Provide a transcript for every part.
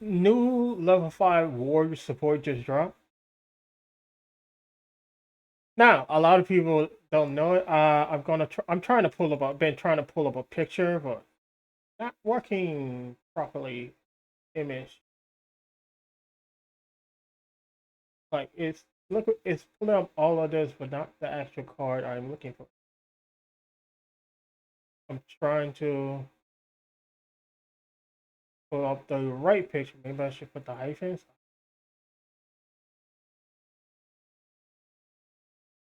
new level 5 warrior support just dropped. Now, a lot of people don't know it. I'm trying to pull up. I've been trying to pull up a picture, but not working properly. Image, like it's pulling up all of this, but not the actual card I'm looking for. I'm trying to pull up the right picture. Maybe I should put the hyphens.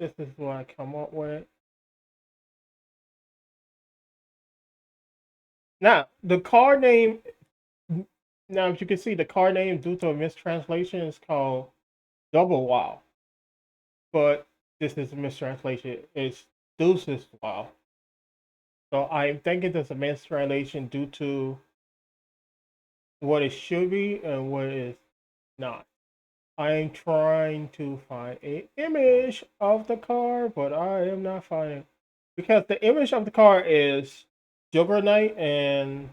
This is what I come up with. Now, the card name. Now, as you can see, the card name, due to a mistranslation, is called Double Wow. But this is a mistranslation. It's Deuces Wow. So I'm thinking there's a mistranslation due to what it should be and what it is not. I'm trying to find an image of the car, but I am not finding it. Because the image of the car is Joker Knight and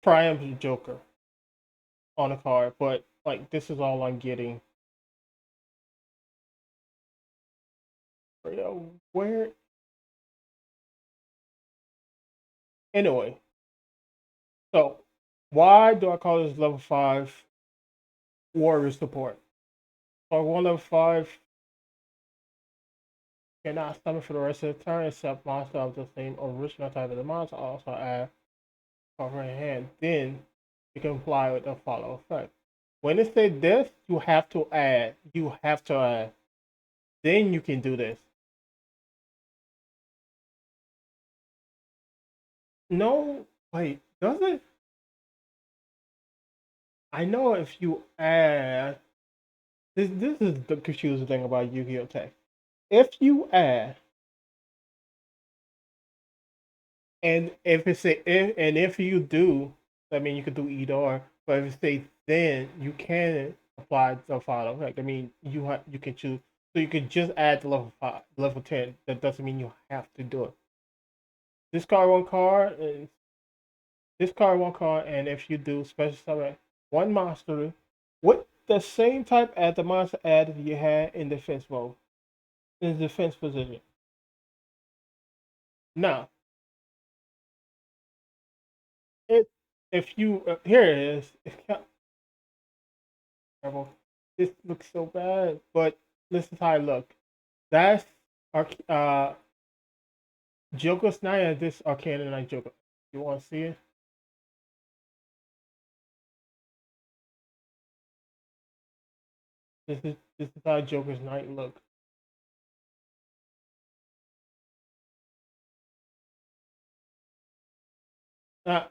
Triumph Joker on the car, but like this is all I'm getting. Where anyway, so why do I call this level 5 warrior support? So one level 5 cannot summon for the rest of the turn except monster of the same original type of the monster. Also add cover in hand. Then you can apply with the follow effect. When it says this, you have to add. You have to add. Then you can do this. No, wait, does it? I know if you add. This is the confusing thing about Yu-Gi-Oh! Text. If you add, and if it's a if, and if you do, I mean you could do either or. But if it says then, you can apply the follow effect. I mean you can choose. So you could just add the level 5, level 10. That doesn't mean you have to do it. Discard one card and discard one card, and if you do special summon one monster with the same type as the monster added you had in defense mode, in defense position. Now, it if you here it is. Terrible. This looks so bad, but this is how I look. That's our Joker Snyder. This Arcana Knight Joker. You want to see it? This is how Joker's Knight look.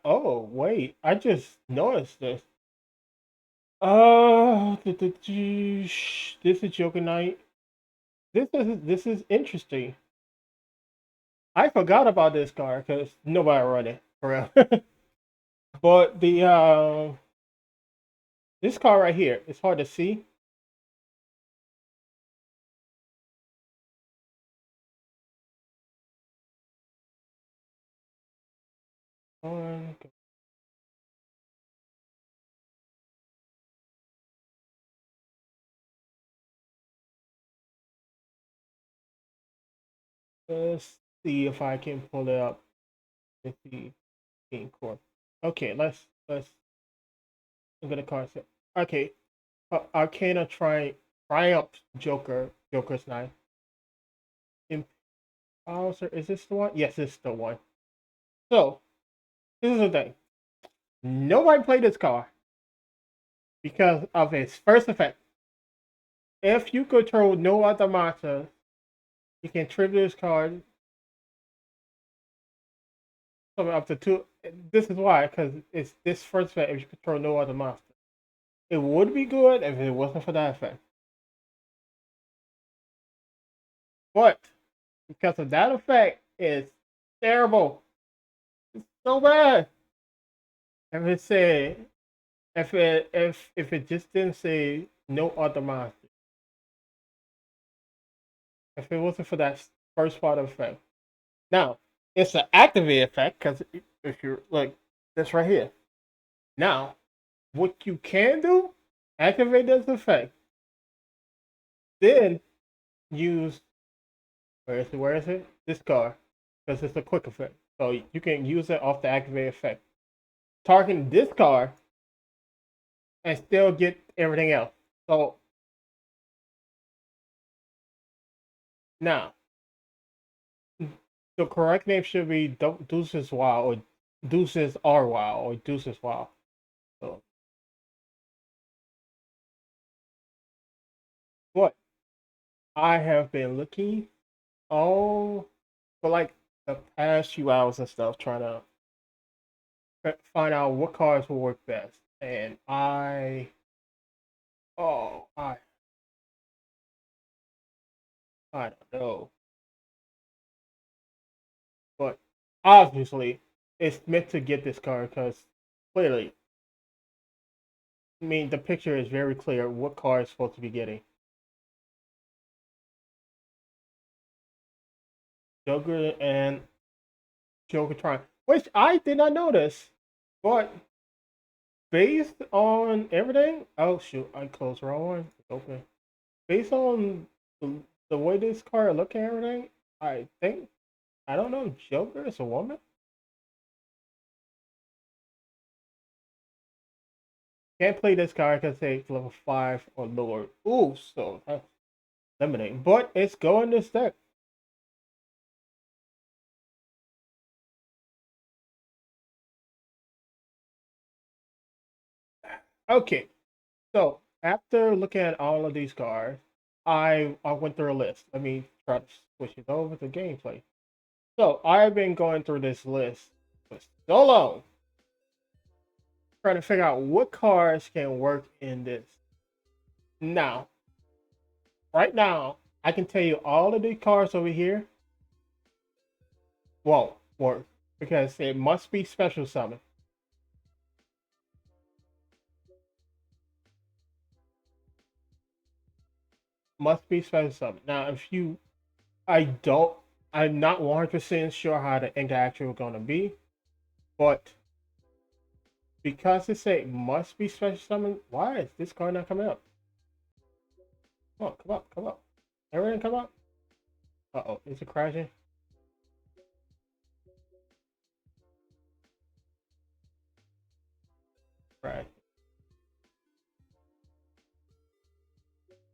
Oh wait, I just noticed this. This is Joker Knight. This is interesting. I forgot about this card because nobody run it for real. But the this card right here, it's hard to see. Um, Let's see if I can pull it up with the game core. Okay, let's look at the card set. Okay, Arcana Triumph Joker's Knife. Bowser, is this the one? Yes, this is the one. So this is the thing. Nobody played this card because of its first effect. If you control no other monster, you can tribute this card something up to two. This is why, because it's this first effect if you control no other monster. It would be good if it wasn't for that effect. But because of that effect, it's terrible. It's so bad. If it said if it just didn't say no other monster, if it wasn't for that first part of effect. Now, it's an activate effect because if you like this right here. Now, what you can do, activate this effect, then use, where is it? This card, because it's a quick effect. So you can use it off the activate effect. Targeting this card and still get everything else. So now, the correct name should be Deuces Wild or Deuces R Wild or Deuces Wild. So, but I have been looking all for like the past few hours and stuff, trying to find out what cards will work best. And oh, I don't know, but obviously it's meant to get this card because clearly, I mean, the picture is very clear what card is supposed to be getting. Joker and Jokatron, which I did not notice, but based on everything, oh shoot, I closed the wrong one. It's open. Based on the way this card look and everything, I think, I don't know, Joker is a woman. Can't play this card because it's level 5 or lower. Ooh, so that's limiting. But it's going this deck. Okay, so after looking at all of these cards, I went through a list. Let me try to switch it over to gameplay. So I've been going through this list for so long, trying to figure out what cards can work in this. Now, right now, I can tell you all of the cards over here won't work because it must be special summon. Must be special summon. Now, if you, I don't, I'm not 100% sure how the interaction is going to be, but because it say must be special summon, why is this card not coming up? Come on, come up, come up. Everything come up? Uh-oh, is it crashing? Right.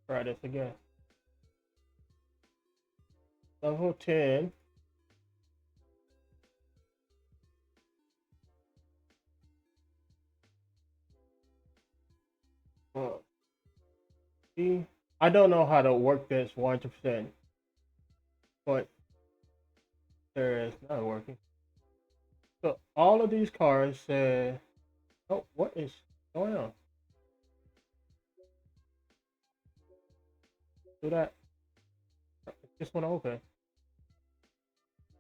Try this again. Level 10. See, I don't know how to work this 100%, but there is not working. So all of these cards say, oh, what is going on? Do that. Just want to open.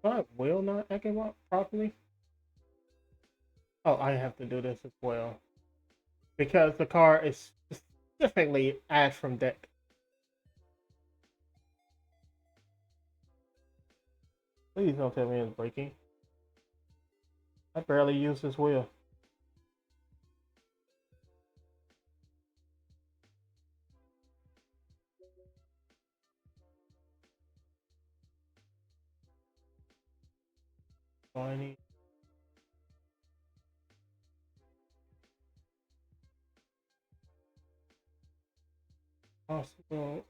But will not activate properly. Oh, I have to do this as well because the card is specifically add from deck. Please don't tell me it's breaking. I barely use this wheel. Funny. Possible.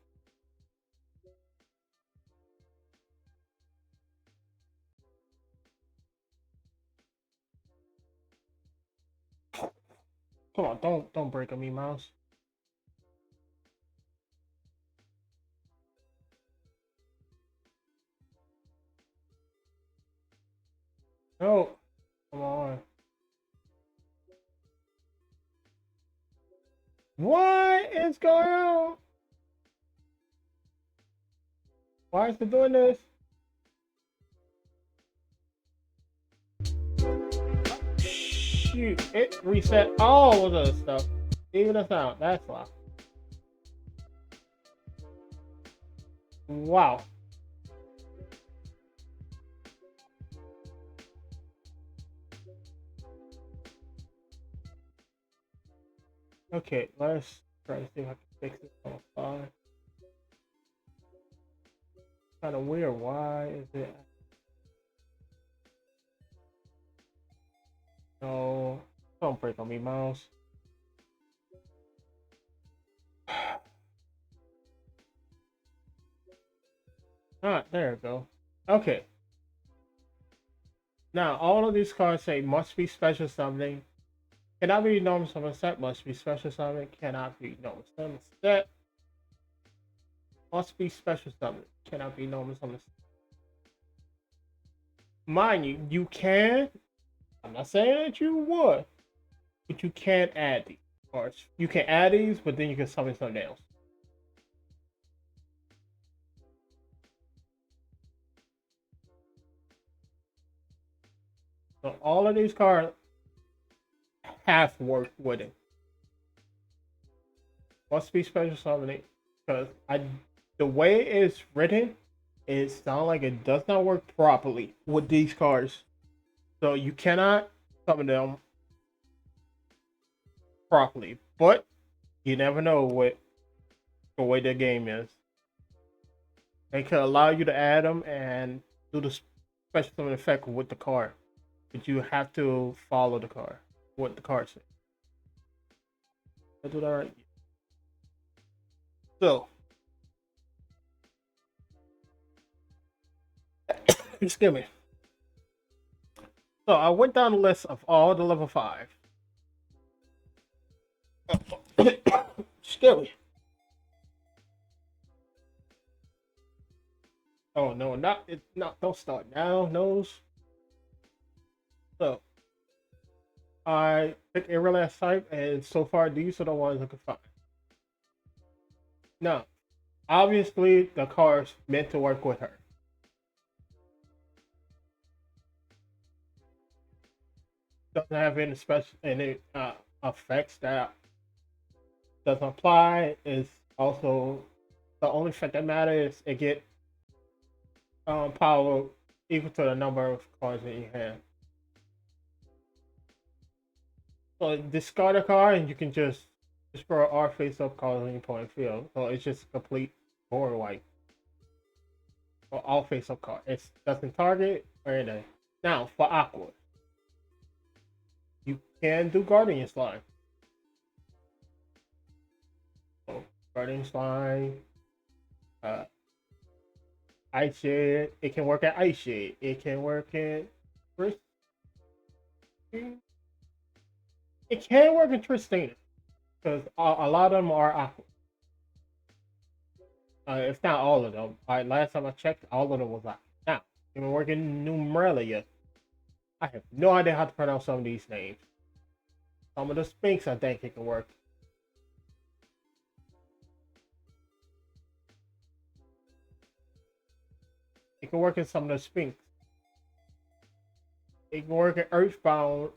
Come on, don't break on me, mouse. No, come on. What is going on? Why is it doing this? Shoot, it reset all of the stuff, even the sound. That's why. Wow. Okay, let's try to see if I can fix this on fire. Kind of weird. Why is it? No, don't break on me, mouse. Ah, there we go. Okay. Now, all of these cards say must be special something. Cannot be normal summon set. Must be special summon. Cannot be normal summon set. Must be special summon. Cannot be normal summon set. Mind you, you can. I'm not saying that you would, but you can't add these cards. You can add these, but then you can summon something else. So all of these cards have worked with it. Must be special summoning because the way it's written, it sounds like it does not work properly with these cards. So you cannot summon them properly. But you never know what the way the game is. They could allow you to add them and do the special summon effect with the card, but you have to follow the card. What the card says. I do that right. So, excuse me. So I went down the list of all the level 5. Excuse me. Oh no, not it. Not don't start now. Nose. So I picked a last type, and so far these are the ones I could find. Now, obviously, the card's meant to work with her. Doesn't have any effects that doesn't apply. Is also the only effect that matters. It get power equal to the number of cards that you have. So discard a card and you can just destroy our face up cards on your point field. So it's just complete board wipe. Or all face up card. It doesn't target or anything. Now for Aqua. You can do Guardian Slime. So Guardian Slime, Ice Shade. It can work at Ice Shade. It can work at It can work in Tristina. Because a lot of them are Aqua. If not all of them. Last time I checked, all of them was Aqua. Now, even working Numerelia. I have no idea how to pronounce some of these names. Some of the Sphinx, I think it can work. It can work in some of the Sphinx. It can work in Earthbound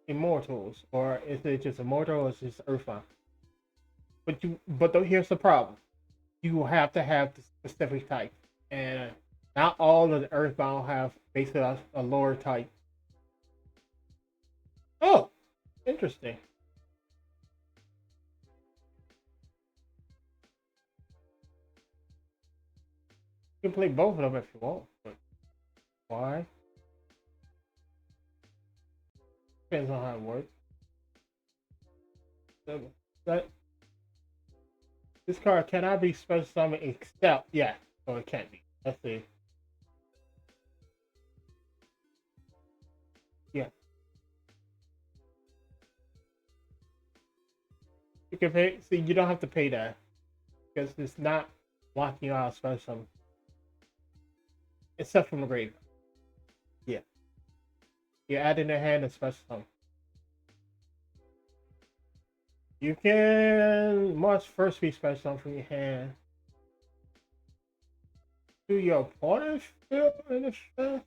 Immortals, or is it just Immortal or is it just Earthbound? But here's the problem: you have to have the specific type, and not all of the Earthbound have basically a lower type. Oh, interesting. You can play both of them if you want, but why? Depends on how it works. So, that this card cannot be special summoned except yeah, so it can't be. Let's see. Yeah, you can pay. See, you don't have to pay that because it's not locking you out of special summon, except from the graveyard. Yeah, you add in a hand and special summon. You can must first be special summon from your hand to your opponent's field in effect.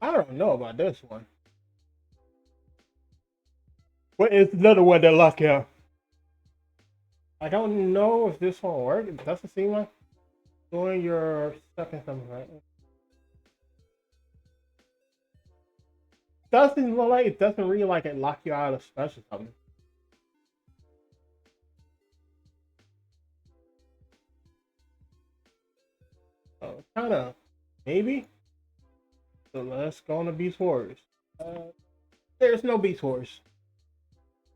I don't know about this one. What is another one that lock out? I don't know if this one works. It doesn't seem like doing your second summon right. doesn't look like it doesn't really like it lock you out of special summon. So kind of maybe. So let's go on to Beast Wars. There's no Beast Wars.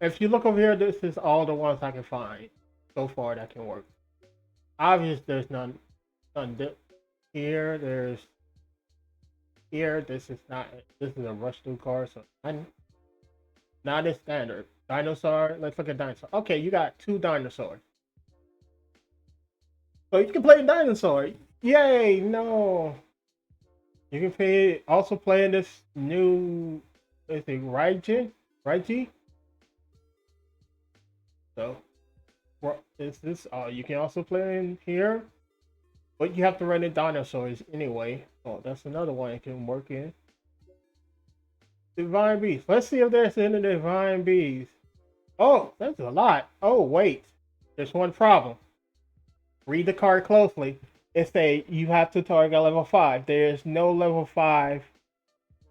If you look over here, this is all the ones I can find so far that can work. Obviously, there's none here. There's here. This is not. This is a rush through card, so not as standard. Dinosaur. Let's look at dinosaur. Okay, you got 2 dinosaurs. So you can play dinosaur. Yay! No. You can play also play in this new. Let's see, Raiji. So, what is this? You can also play in here, but you have to run in dinosaurs anyway. Oh, that's another one it can work in. Divine Beast. Let's see if there's any Divine Beast. Oh, that's a lot. Oh, wait. There's one problem. Read the card closely. It say you have to target level 5. There's no level 5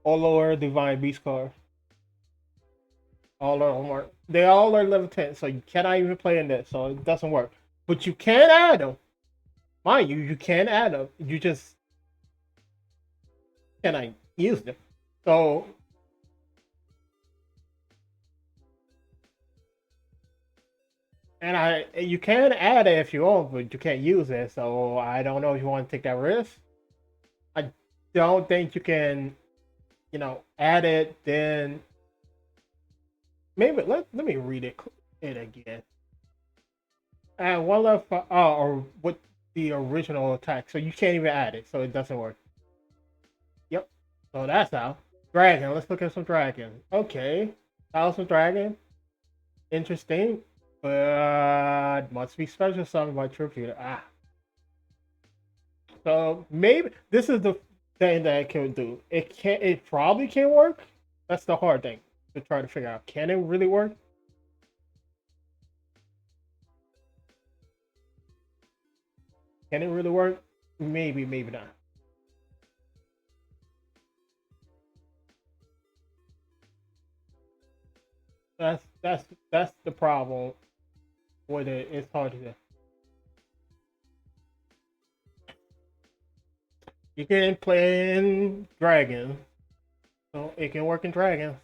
or lower Divine Beast card. All of them are. They all are level 10, so you cannot even play in this, so it doesn't work. But you can add them. Mind you, you can add them. You just cannot use them. So and you can add it if you want, but you can't use it. So I don't know if you want to take that risk. I don't think you can, add it. Then maybe let me read it again. And one left or what the original attack. So you can't even add it. So it doesn't work. Yep. So that's how. Dragon. Let's look at some dragon. Okay. House of Dragon. Interesting. But must be special summoned by tribute. So maybe this is the thing that it can do. It probably can work. That's the hard thing to try to figure out. Can it really work? Can it really work? Maybe, maybe not. That's the problem with it. It's hard to do. You can play in Dragon, so it can work in Dragon.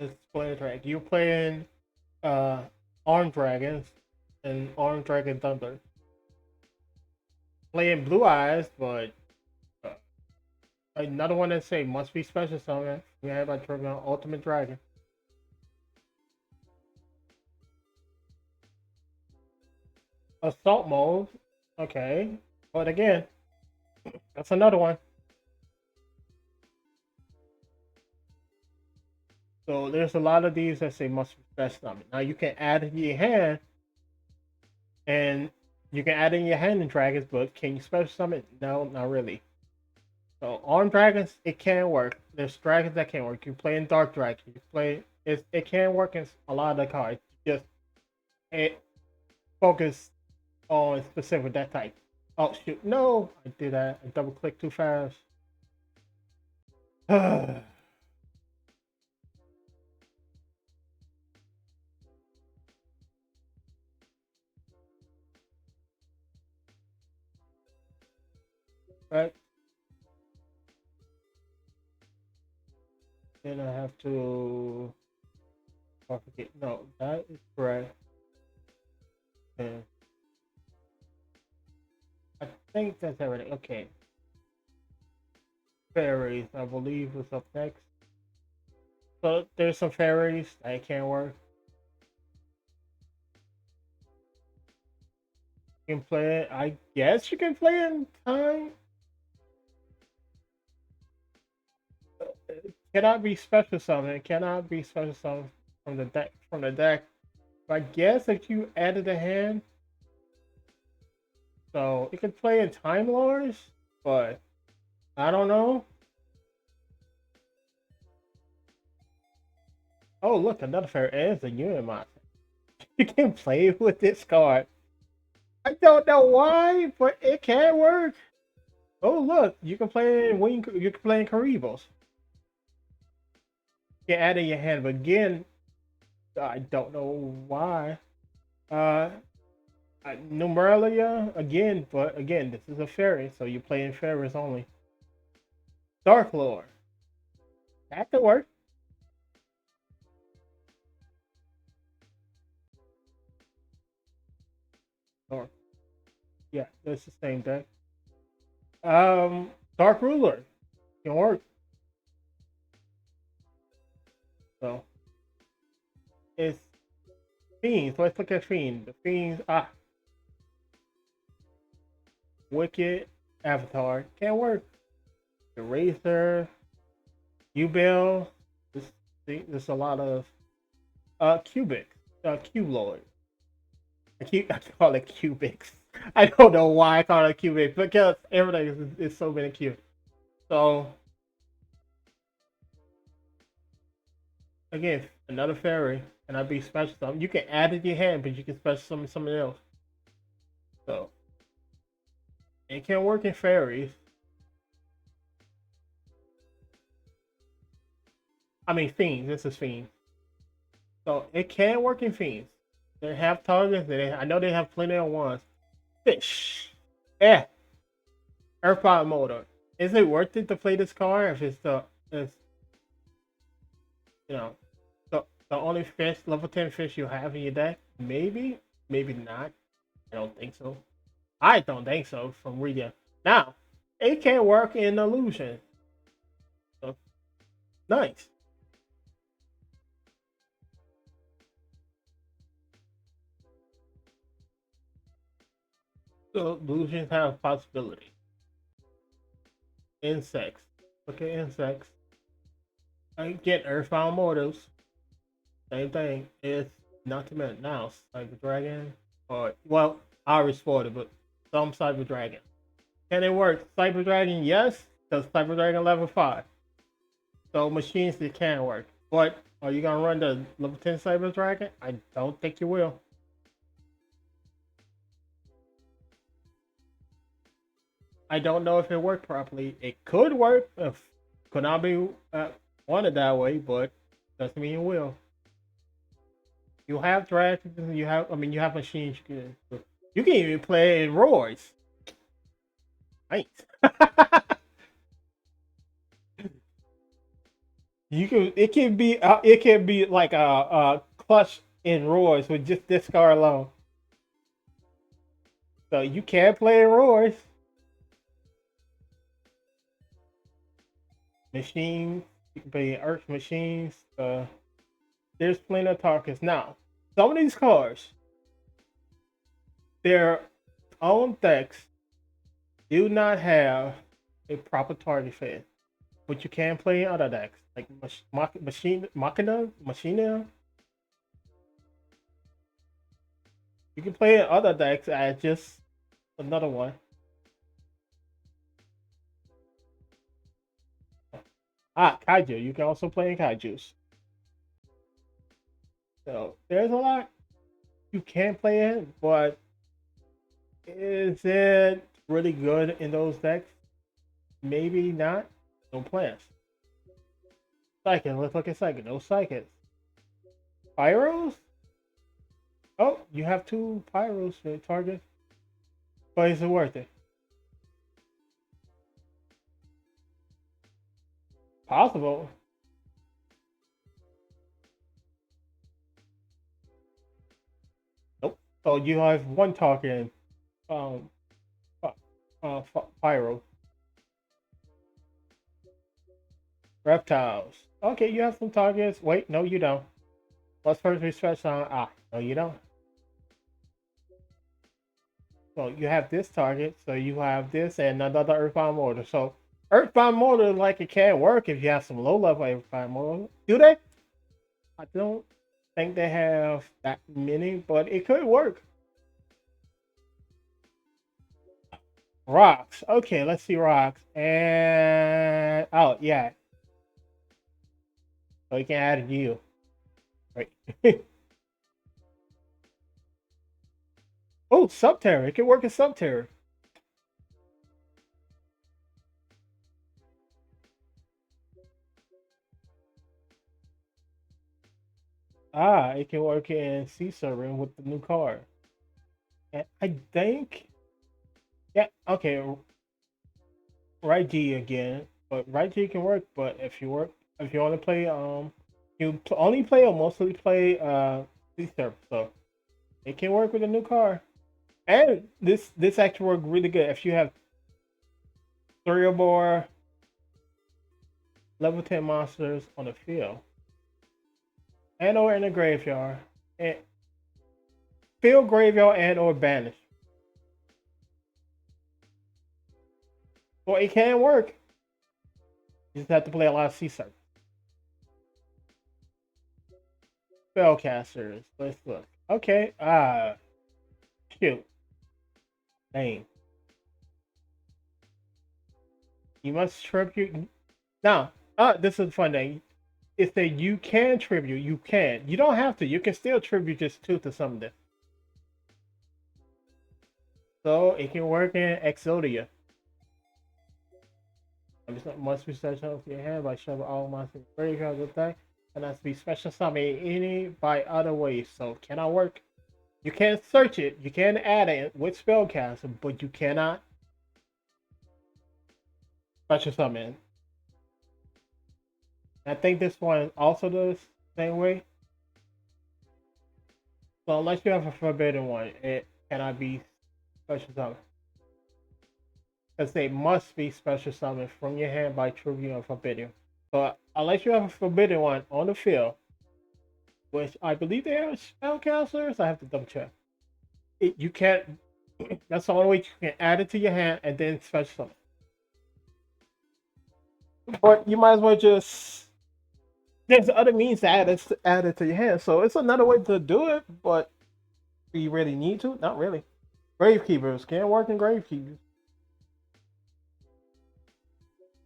Let's play in Dragon. You're playing Armed Dragons and Armed Dragon Thunder. Playing Blue Eyes, but another one that say must be special summon. We have by Dragon Ultimate Dragon. Assault mode. Okay. But again, that's another one. So there's a lot of these that say must be special summon. Now you can add it in your hand, and you can add it in your hand in dragons, but can you special summon? No, not really. So on dragons, it can work. There's dragons that can work. You play in Dark Dragon. You play it can work in a lot of the cards. Just it focus on specific that type. Oh shoot! No, I did that. I double clicked too fast. Right. Then I have to. Oh, forget. No, that is correct. And I think that's everything. Okay. Fairies, I believe, was up next. So there's some fairies that can't work. You can play it. I guess you can play it in time. It cannot be special summon. It cannot be special summon from the deck. I guess if you added a hand, so it could play in Time Lords, but I don't know. Oh, look, another fairy is a unit monster. You can play with this card. I don't know why, but it can work. Oh look, you can play in wing. You can play in Karibos. You can add in your hand, but again, I don't know why. Uh, Numeralia again, but again, this is a fairy, so you play in fairies only. Dark Lord. That could work. Or yeah, it's the same deck. Dark Ruler can work. So it's Fiends. Let's look at Fiends. The Fiends, Wicked, Avatar can't work. Eraser, U-Bill. This, there's a lot of Cubic, Cubeloid. I call it Cubics. I don't know why I call it Cubics because everything is so many cubes. So again, another fairy, and I'd be special something. You can add it to your hand, but you can special something else. So it can work in fairies. I mean fiends. This is fiends. So it can work in fiends. They have targets. I know they have plenty of ones. Fish. Yeah. Earthbound motor. Is it worth it to play this card if it's it's you know the only fish level 10 fish you have in your deck? Maybe, maybe not. I don't think so. I don't think so from reading. Now, it can work in illusion. So nice. So illusions have possibility. Insects. Look at insects. I get Earthbound Mortals. Same thing. It's not to mention now Cyber Dragon. Or well, I already spoiled it, but some Cyber Dragon. Can it work? Cyber Dragon, yes. Does Cyber Dragon level 5? So machines it can work. But are you gonna run the level 10 Cyber Dragon? I don't think you will. I don't know if it worked properly. It could work if Konami wanted that way, but doesn't mean it will. You have dragons. You have machines. You can even play in Royce. Nice. You can. It can be. It can be like a clutch in Royce with just this car alone. So you can play in Royce. Machines. You can play in Earth machines. There's plenty of targets now. Some of these cars, their own decks do not have a proper target fit, but you can play in other decks like Machina. You can play in other decks as just another one. Kaiju. You can also play in Kaijus. So there's a lot you can play in, but is it really good in those decks? Maybe not. No plans. Psychic. Let's look at Psychic. No Psychics. Pyros? Oh, you have two Pyros for target. But is it worth it? Possible. Nope. So you have one target. Um, Pyro. Reptiles. Okay, you have some targets. Wait, no, you don't. Let's first refresh on. No, you don't. So you have this target. So you have this and another Earthbound Mortar. So Earthbound Mortar, like it can work if you have some low level Earthbound Mortar. Do they? I don't think they have that many, but it could work. Rocks. Okay, let's see rocks. And oh yeah. So you can add you. Right. Oh, Subterra. It can work in Subterra. It can work in C server with the new car. And I think, yeah, okay, right G again, but right G can work. But if you only play, only play or mostly play C server, so it can work with a new car. And this actually work really good if you have three or more level 10 monsters on the field and or in the graveyard. And field graveyard and or banish. Well, it can work. You just have to play a lot of C server. Spellcasters. Let's look. Okay. Shoot. Name. You must tribute. Now, this is a fun thing. It's that you can tribute. You can. You don't have to. You can still tribute just two to some of this. So it can work in Exodia. Must be such off your hand by shovel all monsters graveyard attack. And that's be special summon any by other ways. So cannot work. You can search it. You can add it with spellcaster, but you cannot special summon. I think this one also does the same way. So unless you have a forbidden one, it cannot be special summon. Because they must be special summoned from your hand by Tribune or Forbidden. So unless you have a forbidden one on the field, which I believe they are spellcasters, I have to double check. You can't. That's the only way you can add it to your hand and then special summon. But you might as well just. There's other means to add it to your hand, so it's another way to do it. But do you really need to? Not really. Gravekeepers can't work in Gravekeepers.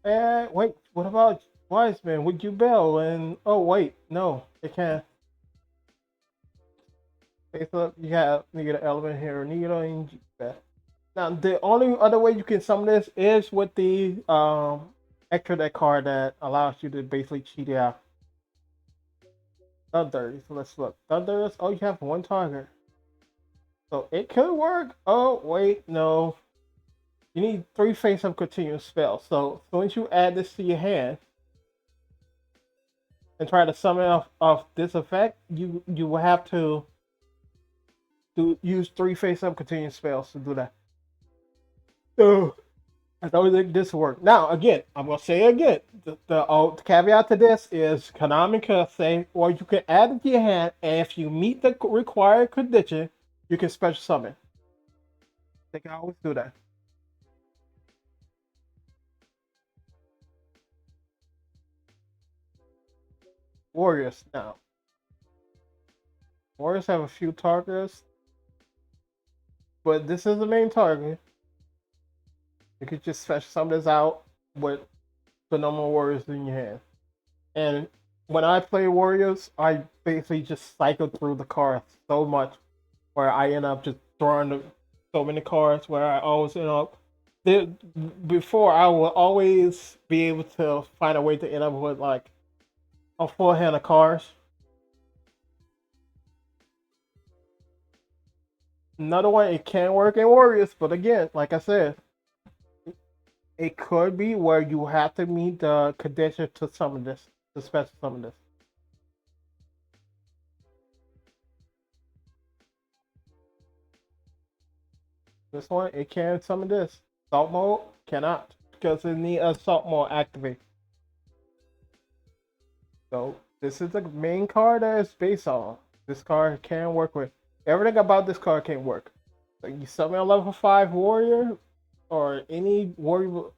And wait, what about Wiseman? Would you bail? And oh wait, no, it can't. Face up, you have negative element here, negative and now the only other way you can summon this is with the extra deck card that allows you to basically cheat it out. Thunder, so let's look. Thunder is oh you have one target. So it could work. Oh wait, no. You need 3 face up continuous spells. So once you add this to your hand and try to summon off this effect, you will have to use 3 face up continuous spells to do that. So I don't think this will work. Now again, I'm gonna say again, the caveat to this is Konami can say, or you can add it to your hand, and if you meet the required condition, you can special summon. They can always do that. Warriors now. Warriors have a few targets, but this is the main target. You could just fetch some of this out with the normal warriors in your hand. And when I play warriors, I basically just cycle through the cards so much where I end up just throwing so many cards where I always end up. Before I will always be able to find a way to end up with like a full hand of cards. Another one, it can work in Warriors, but again, like I said, it could be where you have to meet the condition to summon this, to special summon this. This one, it can summon this. Salt mode cannot because it needs a salt mode activate. So this is the main card that it's based on. This card can work with everything about this card can work. So you summon a level 5 warrior or any warrior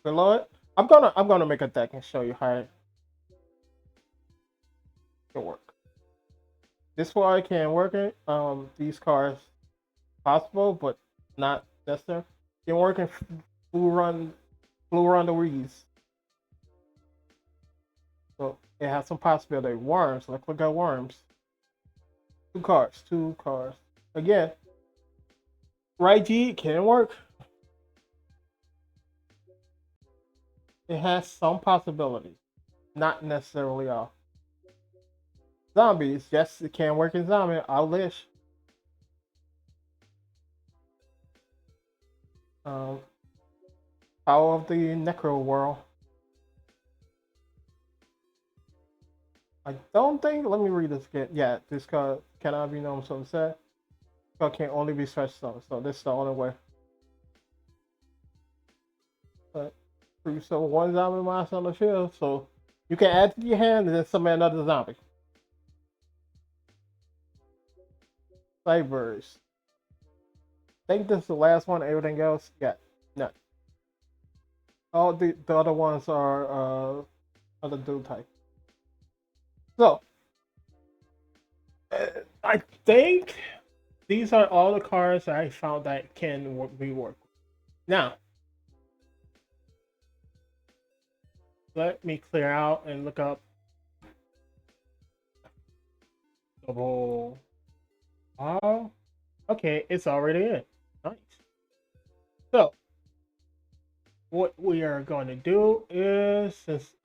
below it. I'm gonna make a deck and show you how it can work. This one can work it. These cards possible, but not necessary. Can work in Blue Run the Reeds. So it has some possibility. Worms, let's look at worms. 2 cards. Again, right G can work. It has some possibilities, not necessarily all. Zombies. Yes, it can work in zombie. Outlish. Um, Power of the Necro World. I don't think. Let me read this again. Yeah, this card cannot be known so set. Card can only be stretched so this is the only way. But so one zombie monster on the field, so you can add to your hand and then summon another zombie. Cyberse. I think this is the last one. Everything else, yeah, no. All the other ones are other dual type. So I think these are all the cards that I found that can be worked. Now let me clear out and look up double. Oh, okay, it's already in. Nice. So what we are going to do is, since